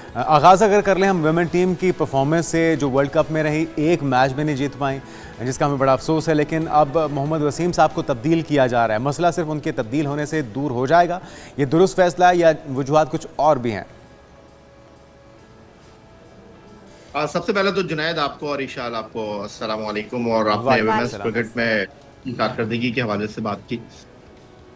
आगाज़ अगर कर लें हम वुमेन टीम की परफॉर्मेंस से, जो वर्ल्ड कप में रही, एक मैच भी नहीं जीत पाई, जिसका हमें बड़ा अफसोस है। लेकिन अब मोहम्मद वसीम साहब को तब्दील किया जा रहा है। मसला सिर्फ उनके तब्दील होने से दूर हो जाएगा, ये दुरुस्त फैसला है या वजूहात कुछ और भी हैं? सबसे पहले तो जुनैद आपको और इशाल आपको अस्सलाम वालेकुम। और आपने वालेकुम वुमेन्स सलाम। क्रिकेट में कारकर्दगी के हवाले से बात की,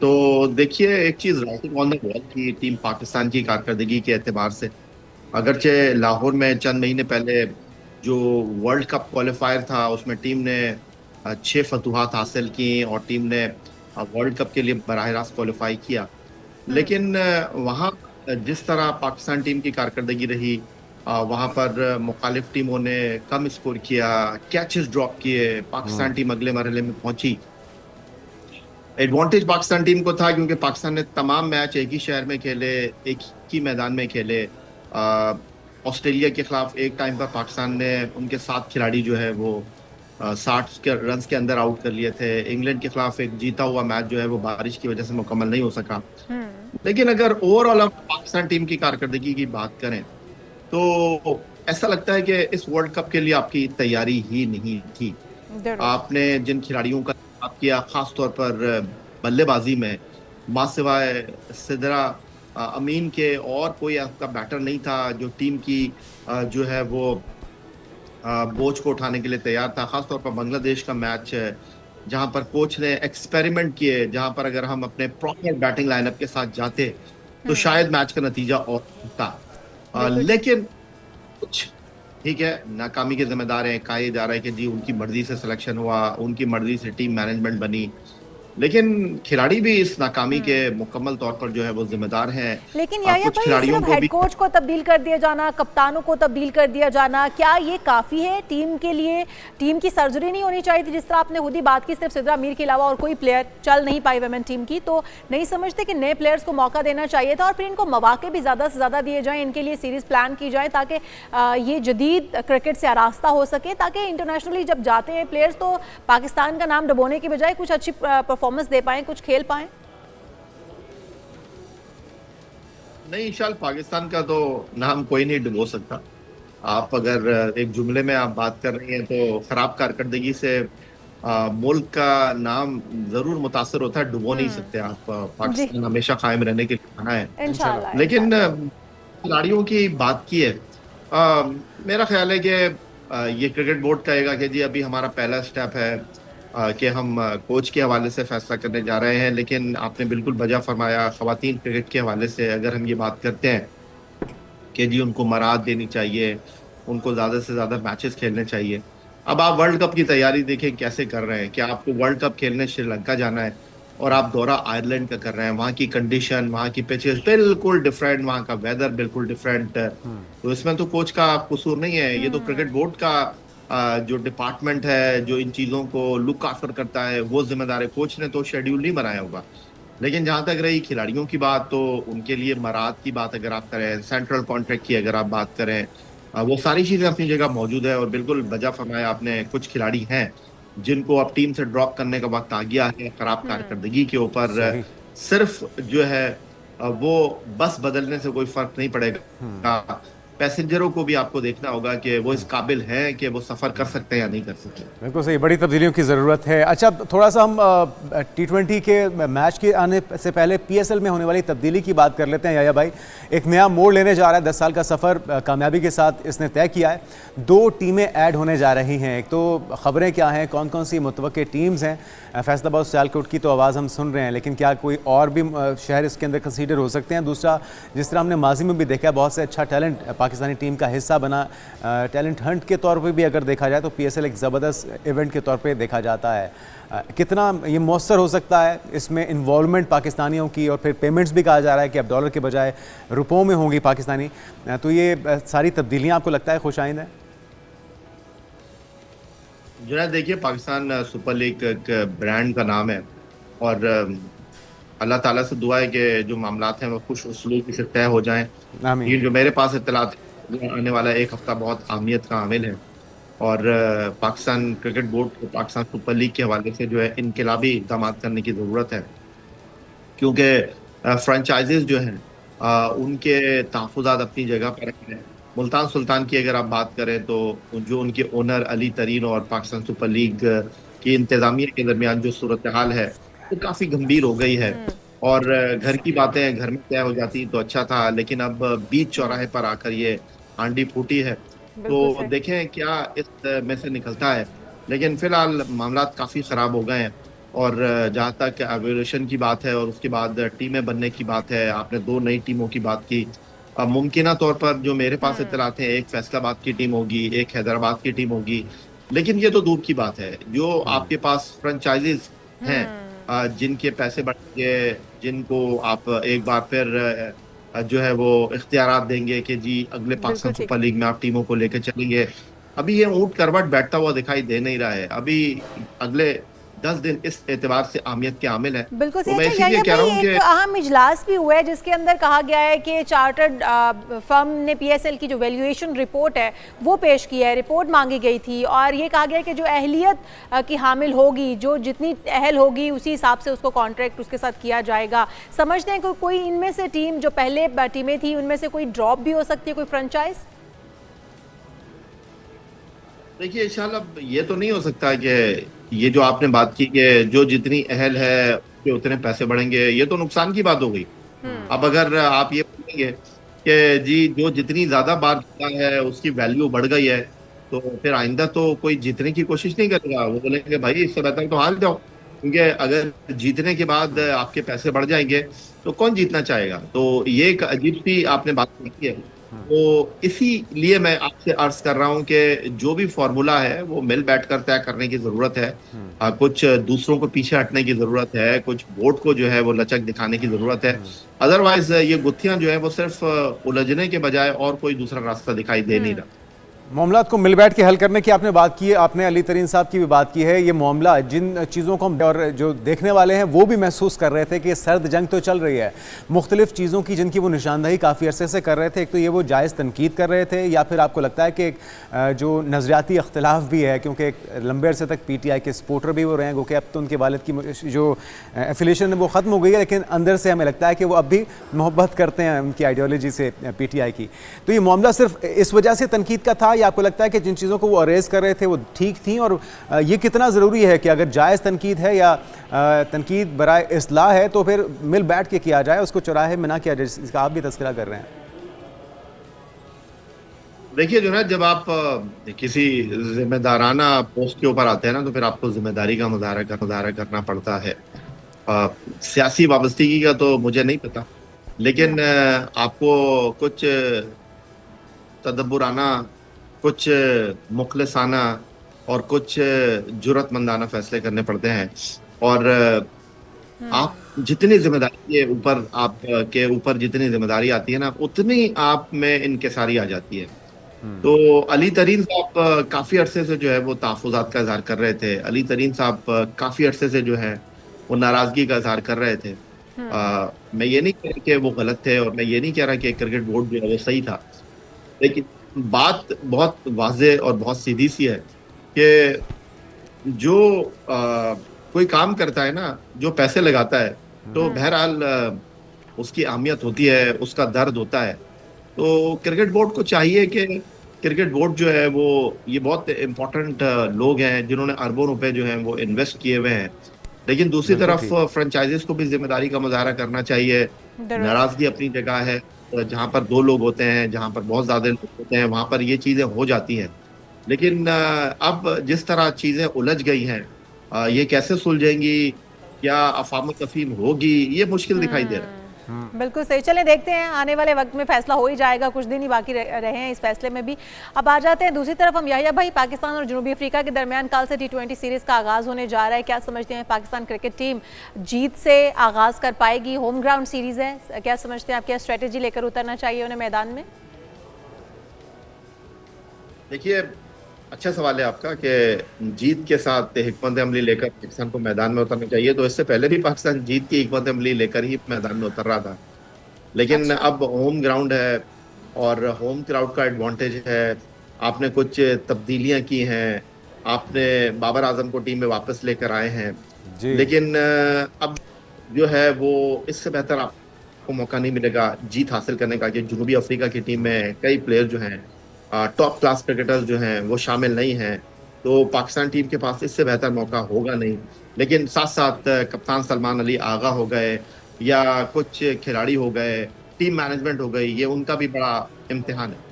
तो देखिए एक चीज राइटिंग ऑन द वॉल की टीम पाकिस्तान की कारकर्दगी के एतबार से, अगरचे लाहौर में चंद महीने पहले जो वर्ल्ड कप क्वालिफायर था उसमें टीम ने 6 फतूहात हासिल की और टीम ने वर्ल्ड कप के लिए बराह रास्त क्वालिफाई किया। लेकिन वहाँ जिस तरह पाकिस्तान टीम की कारकर्दगी रही, वहां पर मुखालिफ टीमों ने कम स्कोर किया, कैचेस ड्रॉप किए, पाकिस्तान टीम अगले मरहले में पहुंची। एडवांटेज पाकिस्तान टीम को था क्योंकि पाकिस्तान ने तमाम मैच एक ही शहर में खेले, एक ही मैदान में खेले। ऑस्ट्रेलिया के खिलाफ एक टाइम पर पाकिस्तान ने उनके 7 खिलाड़ी जो है वो 60 रन के अंदर आउट कर लिए थे। इंग्लैंड के खिलाफ एक जीता हुआ मैच जो है वो बारिश की वजह से मुकम्मल नहीं हो सका। लेकिन अगर ओवरऑल आप पाकिस्तान टीम की कारकर्दगी की बात करें तो ऐसा लगता है कि इस वर्ल्ड कप के लिए आपकी तैयारी ही नहीं थी। आपने जिन खिलाड़ियों का आप किया, खास तौर पर बल्लेबाजी में, मां सिवाय सिदरा अमीन के और कोई आपका बैटर नहीं था जो टीम की जो है वो बोझ को उठाने के लिए तैयार था। खासतौर पर बांग्लादेश का मैच जहां पर कोच ने एक्सपेरिमेंट किए, जहां पर अगर हम अपने प्रॉपर बैटिंग लाइनअप के साथ जाते तो शायद मैच का नतीजा और होता। लेकिन कुछ ठीक है, नाकामी के जिम्मेदार हैं, कहा जा रहा है कि जी उनकी मर्जी से सिलेक्शन हुआ, उनकी मर्जी से टीम मैनेजमेंट बनी, लेकिन खिलाड़ी भी इस नाकामी के मुकम्मल तौर पर जो है वो जिम्मेदार हैं। लेकिन याया कुछ भाई, खिलाड़ियों सिर्फ को हेड भी कोच को तब्दील कर दिया जाना, कप्तानों को तब्दील कर दिया जाना, क्या ये काफ़ी है टीम के लिए? टीम की सर्जरी नहीं होनी चाहिए थी? जिस तरह आपने खुद ही बात की, सिर्फ सिद्रा मीर के अलावा और कोई प्लेयर चल नहीं पाई वुमेन टीम की, तो नहीं समझते कि नए प्लेयर्स को मौका देना चाहिए था और फिर इनको मौके भी ज़्यादा से ज़्यादा दिए जाएँ, इनके लिए सीरीज़ प्लान की जाए ताकि ये जदीद क्रिकेट से आरास्ता हो सके, ताकि इंटरनेशनली जब जाते हैं प्लेयर्स तो पाकिस्तान का नाम डुबोने की बजाय कुछ अच्छी परफॉर्मेंस दे पाएँ, कुछ खेल पाएँ। नहीं, शायद पाकिस्तान का तो नाम कोई नहीं डुबो सकता। आप अगर एक जुमले में आप बात कर रही हैं तो खराब कारकर्दगी से मुल्क का नाम जरूर मुतासर होता है, डुबो नहीं सकते आप। पाकिस्तान हमेशा कायम रहने के लिए बना है। इंशाल्लाह। लेकिन खिलाड़ियों की बात की है, मेरा ख्याल है कि ये क्रिकेट बोर्ड कहेगा कि जी अभी हमारा पहला स्टेप है कि हम कोच के हवाले से फैसला करने जा रहे हैं। लेकिन आपने बिल्कुल बजा फरमाया, खवातीन क्रिकेट के हवाले से अगर हम ये बात करते हैं कि जी उनको मराद देनी चाहिए, उनको ज्यादा से ज्यादा मैचेस खेलने चाहिए। अब आप वर्ल्ड कप की तैयारी देखें कैसे कर रहे हैं कि आपको वर्ल्ड कप खेलने श्रीलंका जाना है और आप दौरा आयरलैंड का कर रहे हैं। वहाँ की कंडीशन, वहाँ की पिचेस बिल्कुल डिफरेंट, वहाँ का वेदर बिल्कुल डिफरेंट। तो इसमें तो कोच का कसूर नहीं है, ये तो क्रिकेट बोर्ड का जो डिपार्टमेंट है जो इन चीजों को लुक आफ्टर करता है वो जिम्मेदार है। कोच ने तो शेड्यूल नहीं बनाया होगा। लेकिन जहां तक रही खिलाड़ियों की बात, तो उनके लिए मराद की बात अगर आप करें, सेंट्रल कॉन्ट्रैक्ट की अगर आप बात करें, वो सारी चीजें अपनी जगह मौजूद है। और बिल्कुल बजा फरमाया आपने, कुछ खिलाड़ी हैं जिनको अब टीम से ड्रॉप करने का वक्त आ गया है खराब कारकर्दगी के ऊपर। सिर्फ जो है वो बस बदलने से कोई फर्क नहीं पड़ेगा। पैसेंजरों को भी आपको देखना होगा कि वो इस काबिल हैं कि वो सफर कर सकते हैं या नहीं कर सकते। बिल्कुल सही, बड़ी तब्दीलियों की ज़रूरत है। अच्छा, थोड़ा सा हम T20 के मैच के आने से पहले PSL में होने वाली तब्दीली की बात कर लेते हैं। याया भाई, एक नया मोड़ लेने जा रहा है, 10 साल का सफ़र कामयाबी के साथ इसने तय किया है। 2 टीमें ऐड होने जा रही हैं। एक तो ख़बरें क्या हैं, कौन कौन सी मुतवक्के टीम्स हैं? फैसलाबाद सियालकोट की तो आवाज़ हम सुन रहे हैं, लेकिन क्या कोई और भी शहर इसके अंदर कंसीडर हो सकते हैं? दूसरा, जिस तरह हमने माजी में भी देखा है, बहुत से अच्छा टैलेंट पाकिस्तानी टीम का हिस्सा बना, टैलेंट हंट के तौर पे भी अगर देखा जाए तो PSL एक ज़बरदस्त इवेंट के तौर पे देखा जाता है। कितना ये मौसर हो सकता है इसमें इन्वॉल्वमेंट पाकिस्तानियों की? और फिर पेमेंट्स भी कहा जा रहा है कि अब डॉलर के बजाय रुपयों में होंगी पाकिस्तानी। तो ये सारी तब्दीलियाँ आपको लगता है खुशाइंद है? जुनैद, देखिए पाकिस्तान सुपर लीग एक ब्रांड का नाम है और अल्लाह ताला से दुआ है कि जो मामलात हैं वो खुश उसलूबी से तय हो जाएं। ये जो मेरे पास इत्तलात आने वाला 1 हफ्ता बहुत अहमियत का हामिल है और पाकिस्तान क्रिकेट बोर्ड को पाकिस्तान सुपर लीग के हवाले से जो है इनकलाबी इक़दाम करने की ज़रूरत है। क्योंकि फ्रेंचाइजीज जो हैं उनके तहफ़्फ़ुज़ात अपनी जगह पर हैं। मुल्तान सुल्तान की अगर आप बात करें तो जो उनके ओनर अली तरीन और पाकिस्तान सुपर लीग की इंतज़ामिया के दरमियान जो सूरत हाल है वो काफ़ी गंभीर हो गई है। और घर की बातें घर में तय हो जाती तो अच्छा था, लेकिन अब बीच चौराहे पर आकर ये हांडी फूटी है। बिल्कुल तो सही। देखें क्या इस में से निकलता है। लेकिन फिलहाल मामलात काफ़ी ख़राब हो गए हैं। और जहाँ तक एवोल्यूशन की बात है और उसके बाद टीमें बनने की बात है, आपने 2 नई टीमों की बात की। मुमकिना तौर पर जो मेरे पास इत्तलात हैं, एक फैसलाबाद की टीम होगी, एक हैदराबाद की टीम होगी। लेकिन ये तो दूर की बात है। जो आपके पास फ्रेंचाइज़ीज़ हैं जिनके पैसे बढ़ेंगे, जिनको आप एक बार फिर जो है वो इख्तियारात देंगे कि जी अगले बिल्कुल पाकिस्तान ठीक। सुपर लीग में आप टीमों को लेके चलेंगे। अभी ये ऊँट करवट बैठता हुआ दिखाई दे नहीं रहा है। अभी अगले 10 दिन इस एतबार से अहमियत के हामिल है। बिल्कुल तो सही। मैं अच्छा इसीलिए याया कह रहा भाई, हूँ एक कि अहम इजलास भी हुआ है जिसके अंदर कहा गया है कि चार्टर्ड फर्म ने पीएसएल की जो वैल्यूएशन रिपोर्ट है वो पेश की है। रिपोर्ट मांगी गई थी और ये कहा गया है कि जो अहलियत की हामिल होगी, जो जितनी अहल होगी उसी हिसाब से उसको कॉन्ट्रैक्ट उसके साथ किया जाएगा। समझते हैं कि कोई इनमें से टीम जो पहले टीमें थी उनमें से कोई ड्रॉप भी हो सकती है, कोई फ्रेंचाइज? देखिए इंशाल्लाह ये तो नहीं हो सकता कि ये जो आपने बात की कि जो जितनी अहल है उसके उतने पैसे बढ़ेंगे, ये तो नुकसान की बात हो गई। अब अगर आप ये बोलेंगे कि जी जो जितनी ज्यादा बार जीता है उसकी वैल्यू बढ़ गई है, तो फिर आइंदा तो कोई जीतने की कोशिश नहीं करेगा। वो बोलेंगे भाई इससे बेहतर तो हार जाओ, क्योंकि अगर जीतने के बाद आपके पैसे बढ़ जाएंगे तो कौन जीतना चाहेगा। तो ये एक अजीब सी आपने बात की है। तो इसीलिए मैं आपसे अर्ज कर रहा हूं कि जो भी फॉर्मूला है वो मिल बैठकर तय करने की जरूरत है। कुछ दूसरों को पीछे हटने की जरूरत है, कुछ बोर्ड को जो है वो लचक दिखाने की जरूरत है। अदरवाइज ये गुत्थियां जो है वो सिर्फ उलझने के बजाय और कोई दूसरा रास्ता दिखाई दे नहीं रहा। मामलात को मिल बैठ के हल करने की आपने बात की है, आपने अली तरीन साहब की भी बात की है। ये मामला जिन चीज़ों को हम और जो देखने वाले हैं वो भी महसूस कर रहे थे कि सर्द जंग तो चल रही है, मुख्तलिफ चीज़ों की जिनकी वो निशानदही काफ़ी अरसे से कर रहे थे। एक तो ये वो जायज़ तनकीद कर रहे थे, या फिर आपको लगता है कि जो नज़रियाती अख्तिलाफ़ भी है, क्योंकि एक लंबे अरसे तक PTI के सपोर्टर भी वो रहे हैं, गो कि अब तो उनके वालिद की जो एफिलेशन है वो ख़त्म हो गई है, लेकिन अंदर से हमें लगता है कि वो अब भी मोहब्बत करते हैं उनकी आइडियोलॉजी से, PTI की। तो ये मामला सिर्फ इस वजह से तनकीद का था, या आपको लगता है कि जिन चीज़ों को वो अरेज कर रहे थे वो ठीक थी? और ये कितना ज़रूरी है कि अगर जायज़ तनकीद है या तनकीद बराए इस्लाह है तो फिर मिल बैठ के किया जाए, उसको चौराहे में ना किया जाए, जिसका आप भी तज़किरा कर रहे हैं? देखिए जो ना, जब आप किसी जिम्मेदाराना पोस्ट के ऊपर आते हैं ना, तो फिर आपको जिम्मेदारी का मुजाहरा करना पड़ता है। सियासी वाबस्तगी का तो मुझे नहीं पता, लेकिन आपको कुछ तदब्बुराना, कुछ मुखलिसाना और कुछ जुर्रतमंदाना फैसले करने पड़ते हैं। और आप जितनी जिम्मेदारी के ऊपर के ऊपर जितनी जिम्मेदारी आती है ना, उतनी आप में इनकिसारी आ जाती है। तो अली तरीन साहब काफी अरसे से जो है वो तहफ़्फ़ुज़ात का इज़हार कर रहे थे। अली तरीन साहब काफी अरसे से जो है वो नाराजगी का इज़हार कर रहे थे। मैं ये नहीं कह रहा कि वो गलत थे, और मैं ये नहीं कह रहा कि क्रिकेट बोर्ड जो है वो सही था, लेकिन बात बहुत वाज़ेह और बहुत सीधी सी है कि जो कोई काम करता है ना, जो पैसे लगाता है, तो बहरहाल उसकी अहमियत होती है, उसका दर्द होता है। तो क्रिकेट बोर्ड को चाहिए कि क्रिकेट बोर्ड जो है वो, ये बहुत इम्पोर्टेंट लोग हैं जिन्होंने अरबों रुपए जो हैं वो इन्वेस्ट किए हुए हैं। लेकिन दूसरी तरफ फ्रेंचाइजीज को भी जिम्मेदारी का मुजाहरा करना चाहिए। नाराजगी अपनी जगह है, जहाँ पर 2 लोग होते हैं, जहाँ पर बहुत ज्यादा लोग होते हैं, वहां पर ये चीजें हो जाती हैं। लेकिन अब जिस तरह चीजें उलझ गई हैं, ये कैसे सुलझेंगी, क्या अफाम तफहीम होगी, ये मुश्किल दिखाई दे रहा है। बिल्कुल सही। चलें देखते हैं, आने वाले वक्त में फैसला हो ही जाएगा, कुछ दिन ही बाकी रहे हैं इस फैसले में भी। अब आ जाते हैं दूसरी तरफ हम। याया भाई, पाकिस्तान और जनूबी अफ्रीका के दरमियान कल से T20 सीरीज का आगाज होने जा रहा है। क्या समझते हैं पाकिस्तान क्रिकेट टीम जीत से आगाज कर पाएगी? होम ग्राउंड सीरीज है, क्या समझते हैं आप, क्या स्ट्रेटेजी लेकर उतरना चाहिए उन्हें मैदान में? देखिए अच्छा सवाल है आपका कि जीत के साथ हिकमत अमली लेकर पाकिस्तान को मैदान में उतरना चाहिए। तो इससे पहले भी पाकिस्तान जीत की हिकमत अमली लेकर ही मैदान में उतर रहा था, लेकिन अब होम ग्राउंड है और होम क्राउड का एडवांटेज है। आपने कुछ तब्दीलियां की हैं, आपने बाबर आजम को टीम में वापस लेकर आए हैं, लेकिन अब जो है वो इससे बेहतर आप आपको मौका नहीं मिलेगा जीत हासिल करने का, कि जनूबी अफ्रीका की टीम में कई प्लेयर जो हैं टॉप क्लास क्रिकेटर्स जो हैं वो शामिल नहीं हैं, तो पाकिस्तान टीम के पास इससे बेहतर मौका होगा नहीं। लेकिन साथ साथ कप्तान सलमान अली आगा हो गए या कुछ खिलाड़ी हो गए, टीम मैनेजमेंट हो गई, ये उनका भी बड़ा इम्तिहान है।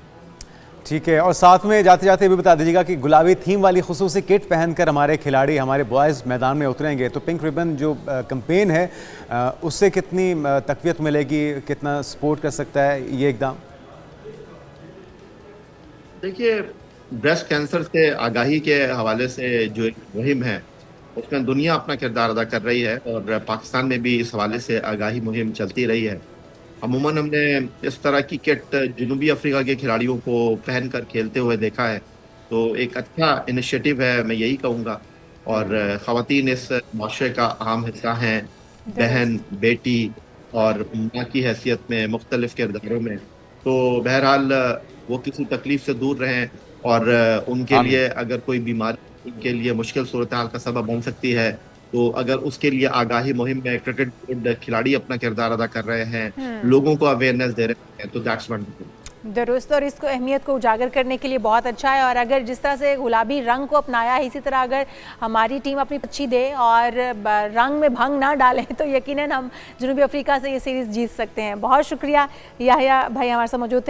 ठीक है, और साथ में जाते जाते ये भी बता दीजिएगा कि गुलाबी थीम वाली खुसूसी किट पहनकर हमारे खिलाड़ी, हमारे बॉयज़ मैदान में उतरेंगे, तो पिंक रिबन जो कैंपेन है उससे कितनी तक़वियत मिलेगी, कितना सपोर्ट कर सकता है ये इक़दाम? देखिए, ब्रेस्ट कैंसर से आगाही के हवाले से जो एक मुहिम है, उसमें दुनिया अपना किरदार अदा कर रही है और पाकिस्तान में भी इस हवाले से आगाही मुहिम चलती रही है। अमूमन हमने इस तरह की किट जनूबी अफ्रीका के खिलाड़ियों को पहनकर खेलते हुए देखा है, तो एक अच्छा इनिशिएटिव है, मैं यही कहूँगा। और ख़वातीन इस माशरे का अहम हिस्सा हैं, बहन, बेटी और माँ की हैसियत में मुख्तलिफ किरदारों में। तो बहरहाल वो किसी तकलीफ से दूर रहें और उनके लिए अगर कोई बीमारी उनके लिए मुश्किल सूरत हाल का सबब बन सकती है, तो अगर उसके लिए आगाही मुहिम में क्रिकेट बोर्ड खिलाड़ी अपना किरदार अदा कर रहे हैं, लोगों को अवेयरनेस दे रहे हैं, तो दैट्स वंडरफुल। दुरुस्त, और इसको अहमियत को उजागर करने के लिए बहुत अच्छा है। और अगर जिस तरह से गुलाबी रंग को अपनाया है, इसी तरह अगर हमारी टीम अपनी अच्छी दे और रंग में भंग ना डालें, तो यकीनन हम जनूबी अफ्रीका से ये सीरीज़ जीत सकते हैं। बहुत शुक्रिया याहिया भाई हमारे साथ मौजूद थे।